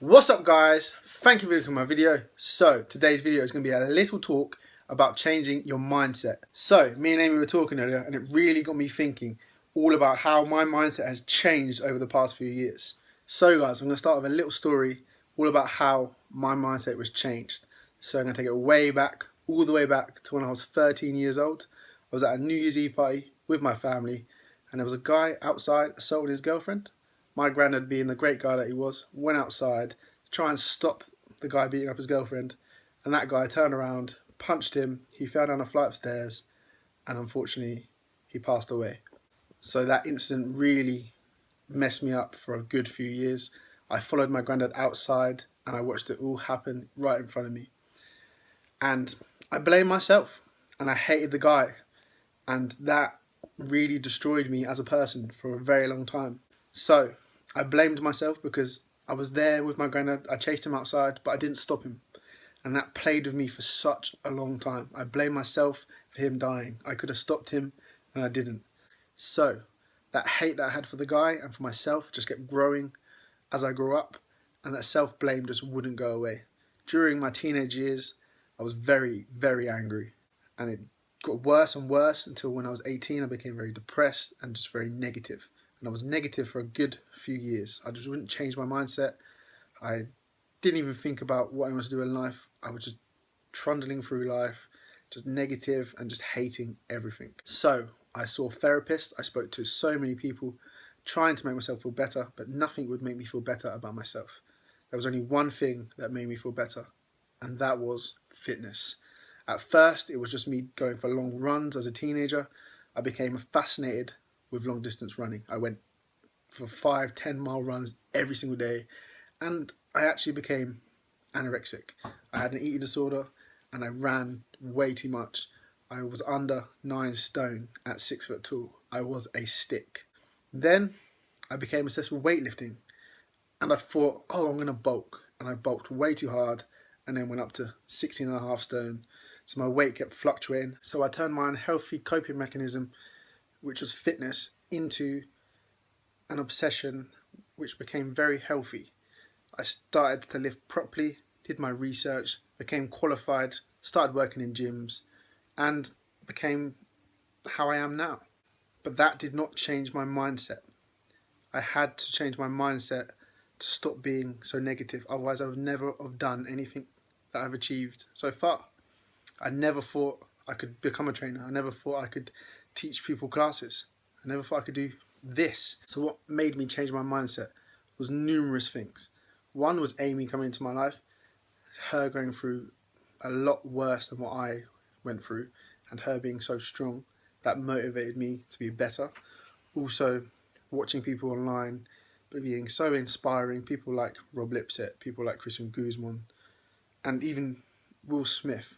What's up guys, thank you for looking at my video. So today's video is going to be a little talk about changing your mindset. So me and Amy were talking earlier and it really got me thinking all about how my mindset has changed over the past few years. So guys, I'm going to start with a little story all about how my mindset was changed. So I'm going to take it way back, all the way back to when I was 13 years old. I was at a New Year's Eve party with my family and there was a guy outside assaulting his girlfriend. My granddad, being the great guy that he was, went outside to try and stop the guy beating up his girlfriend, and that guy turned around, punched him, he fell down a flight of stairs, and unfortunately he passed away. So that incident really messed me up for a good few years. I followed my granddad outside and I watched it all happen right in front of me. And I blamed myself and I hated the guy, and that really destroyed me as a person for a very long time. So I blamed myself because I was there with my granddad, I chased him outside, but I didn't stop him. And that played with me for such a long time. I blame myself for him dying. I could have stopped him and I didn't. So that hate that I had for the guy and for myself just kept growing as I grew up, and that self-blame just wouldn't go away. During my teenage years, I was very, very angry, and it got worse and worse until when I was 18, I became very depressed and just very negative. And I was negative for a good few years. I just wouldn't change my mindset. I didn't even think about what I wanted to do in life. I was just trundling through life, just negative and just hating everything. So I saw therapists. I spoke to so many people trying to make myself feel better, but nothing would make me feel better about myself. There was only one thing that made me feel better, and that was fitness. At first, it was just me going for long runs as a teenager. I became fascinated with long distance running. I went for 5-10 mile runs every single day, and I actually became anorexic. I had an eating disorder and I ran way too much. I was under 9 stone at 6 foot tall. I was a stick. Then I became obsessed with weightlifting and I thought, oh, I'm going to bulk. And I bulked way too hard and then went up to 16.5 stone. So my weight kept fluctuating. So I turned my unhealthy coping mechanism, which was fitness, into an obsession which became very healthy. I started to live properly, did my research, became qualified, started working in gyms, and became how I am now. But that did not change my mindset. I had to change my mindset to stop being so negative, otherwise I would never have done anything that I've achieved so far. I never thought I could become a trainer. I never thought I could teach people classes. I never thought I could do this. So what made me change my mindset was numerous things. One was Amy coming into my life, her going through a lot worse than what I went through, and her being so strong. That motivated me to be better. Also, watching people online being so inspiring, people like Rob Lipset, people like Christian Guzman, and even Will Smith,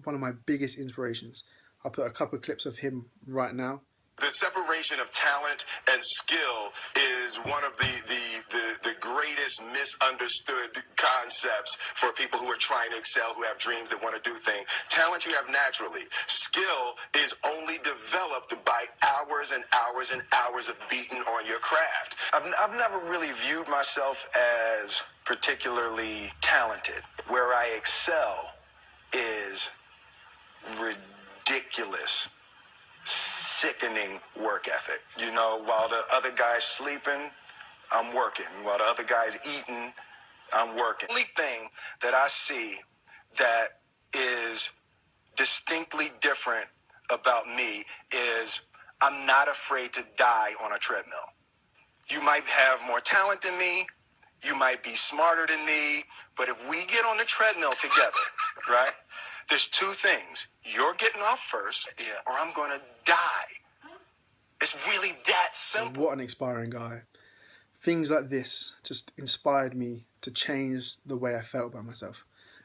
one of my biggest inspirations. I'll put a couple of clips of him right now. The separation of talent and skill is one of the greatest misunderstood concepts for people who are trying to excel, who have dreams, that want to do things. Talent you have naturally. Skill is only developed by hours and hours and hours of beating on your craft. I've never really viewed myself as particularly talented. Where I excel is ridiculous, sickening work ethic. You know, while the other guy's sleeping, I'm working. While the other guy's eating, I'm working. The only thing that I see that is distinctly different about me is I'm not afraid to die on a treadmill. You might have more talent than me, you might be smarter than me, but if we get on the treadmill together, right, there's two things. You're getting off first, or I'm going to die. It's really that simple. What an inspiring guy. Things like this just inspired me to change the way I felt about myself.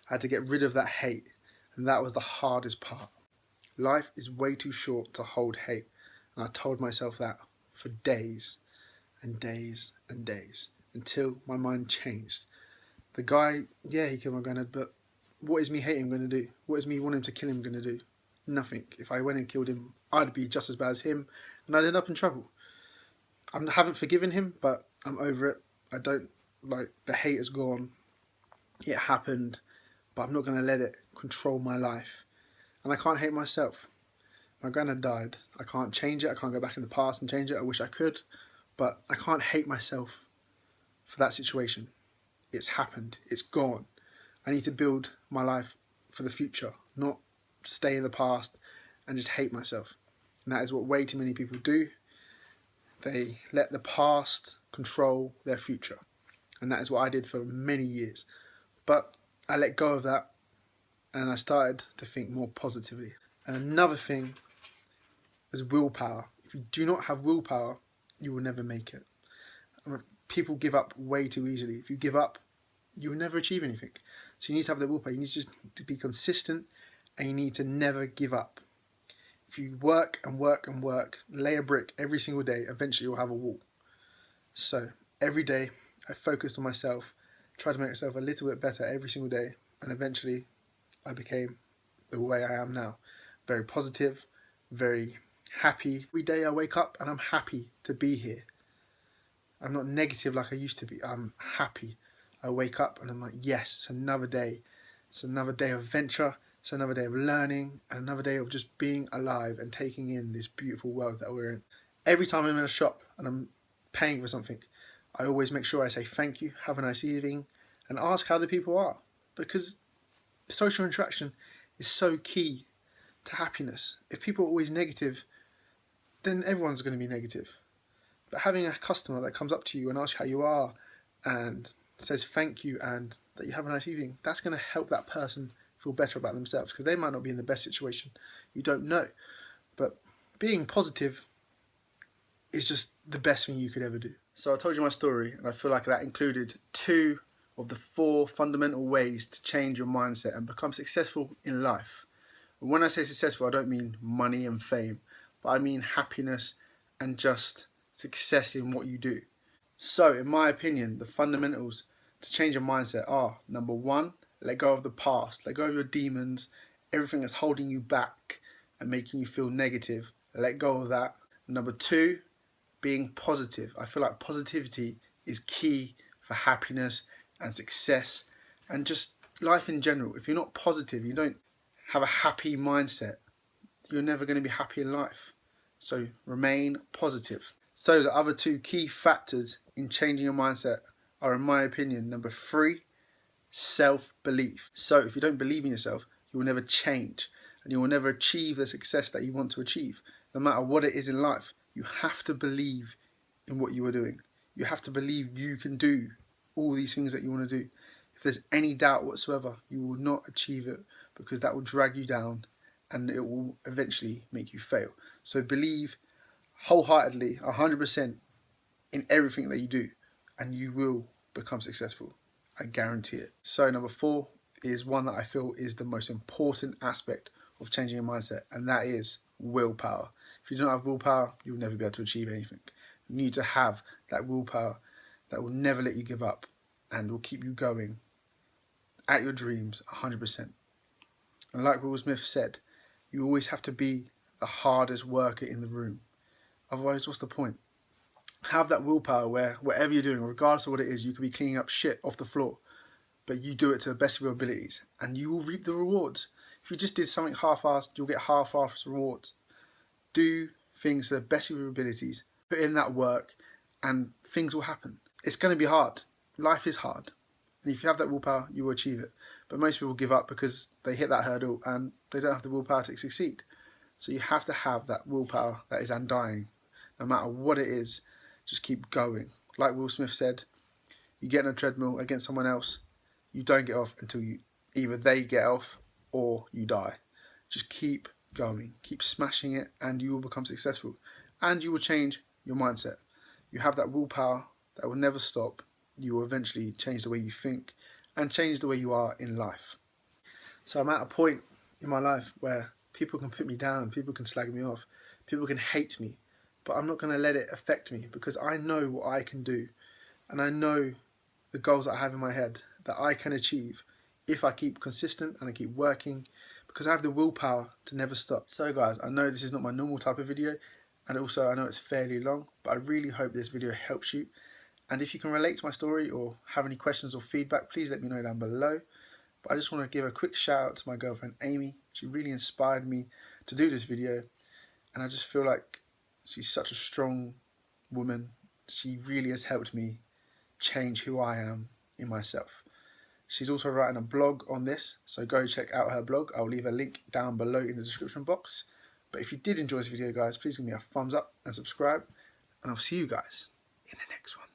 I had to get rid of that hate, and that was the hardest part. Life is way too short to hold hate, and I told myself that for days and days and days until my mind changed. The guy, yeah, he killed my granddad, but what is me hating him going to do? What is me wanting to kill him going to do? Nothing. If I went and killed him, I'd be just as bad as him, and I'd end up in trouble. I haven't forgiven him, but I'm over it. I don't, like, the hate is gone. It happened, but I'm not going to let it control my life. And I can't hate myself. My granddad died. I can't change it. I can't go back in the past and change it. I wish I could, but I can't hate myself for that situation. It's happened. It's gone. I need to build my life for the future, not stay in the past and just hate myself. And that is what way too many people do. They let the past control their future. And that is what I did for many years. But I let go of that and I started to think more positively. And another thing is willpower. If you do not have willpower, you will never make it. People give up way too easily. If you give up, you will never achieve anything. So you need to have the willpower. You need just to be consistent and you need to never give up. If you work and work and work, lay a brick every single day, eventually you'll have a wall. So every day I focused on myself, tried to make myself a little bit better every single day, and eventually I became the way I am now. Very positive, very happy. Every day I wake up and I'm happy to be here. I'm not negative like I used to be. I'm happy. I wake up and I'm like, yes, it's another day. It's another day of adventure. It's another day of learning and another day of just being alive and taking in this beautiful world that we're in. Every time I'm in a shop and I'm paying for something, I always make sure I say thank you, have a nice evening, and ask how the people are. Because social interaction is so key to happiness. If people are always negative, then everyone's going to be negative. But having a customer that comes up to you and asks how you are and says thank you and that you have a nice evening, that's going to help that person feel better about themselves because they might not be in the best situation. You don't know. But being positive is just the best thing you could ever do. So I told you my story and I feel like that included 2 of the 4 fundamental ways to change your mindset and become successful in life. And when I say successful, I don't mean money and fame, but I mean happiness and just success in what you do. So in my opinion, the fundamentals to change your mindset are: number 1, let go of the past, let go of your demons, everything that's holding you back and making you feel negative, let go of that. Number 2, being positive. I feel like positivity is key for happiness and success and just life in general. If you're not positive, you don't have a happy mindset, you're never going to be happy in life. So remain positive. So the other 2 key factors in changing your mindset are, in my opinion, number 3, self-belief. So if you don't believe in yourself, you will never change and you will never achieve the success that you want to achieve. No matter what it is in life, you have to believe in what you are doing. You have to believe you can do all these things that you want to do. If there's any doubt whatsoever, you will not achieve it because that will drag you down and it will eventually make you fail. So believe wholeheartedly, 100% in everything that you do and you will become successful. I guarantee it. So number 4 is one that I feel is the most important aspect of changing your mindset, and that is willpower. If you don't have willpower, you'll never be able to achieve anything. You need to have that willpower that will never let you give up and will keep you going at your dreams 100%. And like Will Smith said, you always have to be the hardest worker in the room. Otherwise, what's the point? Have that willpower where whatever you're doing, regardless of what it is, you could be cleaning up shit off the floor, but you do it to the best of your abilities and you will reap the rewards. If you just did something half-assed, you'll get half-assed rewards. Do things to the best of your abilities, put in that work, and things will happen. It's going to be hard. Life is hard. And if you have that willpower, you will achieve it. But most people give up because they hit that hurdle and they don't have the willpower to succeed. So you have to have that willpower that is undying. No matter what it is, just keep going. Like Will Smith said, you get on a treadmill against someone else, you don't get off until either they get off or you die. Just keep going, keep smashing it, and you will become successful. And you will change your mindset. You have that willpower that will never stop. You will eventually change the way you think and change the way you are in life. So I'm at a point in my life where people can put me down, people can slag me off, people can hate me, but I'm not going to let it affect me because I know what I can do and I know the goals that I have in my head that I can achieve if I keep consistent and I keep working because I have the willpower to never stop. So guys, I know this is not my normal type of video and also I know it's fairly long, but I really hope this video helps you And if you can relate to my story or have any questions or feedback, please let me know down below. But I just want to give a quick shout out to my girlfriend Amy. She really inspired me to do this video, and I just feel like she's such a strong woman. She really has helped me change who I am in myself. She's also writing a blog on this, so go check out her blog. I'll leave a link down below in the description box. But if you did enjoy this video, guys, please give me a thumbs up and subscribe, and I'll see you guys in the next one.